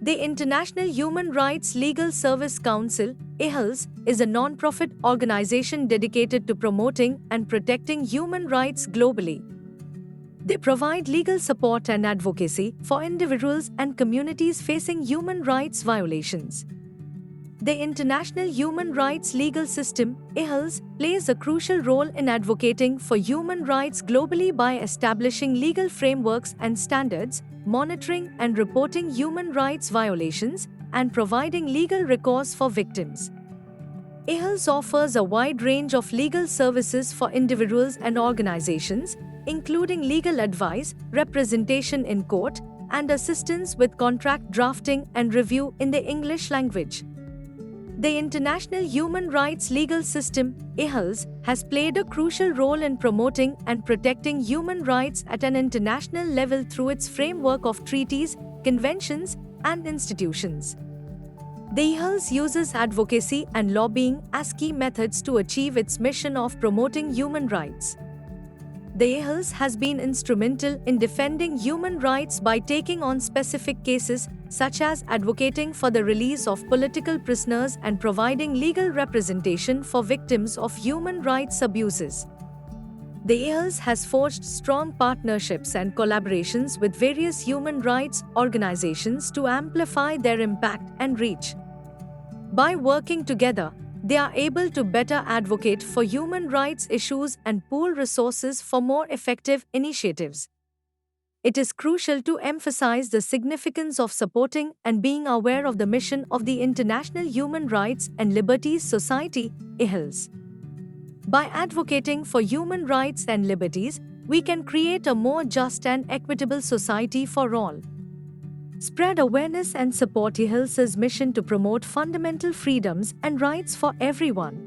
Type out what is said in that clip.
The International Human Rights Legal Service Council, IHLS, is a non-profit organization dedicated to promoting and protecting human rights globally. They provide legal support and advocacy for individuals and communities facing human rights violations. The International Human Rights Legal System, IHLS, plays a crucial role in advocating for human rights globally by establishing legal frameworks and standards, monitoring and reporting human rights violations, and providing legal recourse for victims. IHLS offers a wide range of legal services for individuals and organizations, including legal advice, representation in court, and assistance with contract drafting and review in the English language. The International Human Rights Legal System, IHLS, has played a crucial role in promoting and protecting human rights at an international level through its framework of treaties, conventions, and institutions. The IHLS uses advocacy and lobbying as key methods to achieve its mission of promoting human rights. The IHLS has been instrumental in defending human rights by taking on specific cases, such as advocating for the release of political prisoners and providing legal representation for victims of human rights abuses. The IHLS has forged strong partnerships and collaborations with various human rights organizations to amplify their impact and reach. By working together, they are able to better advocate for human rights issues and pool resources for more effective initiatives. It is crucial to emphasize the significance of supporting and being aware of the mission of the International Human Rights and Liberties Society, IHLS. By advocating for human rights and liberties, we can create a more just and equitable society for all. Spread awareness and support IHLS's mission to promote fundamental freedoms and rights for everyone.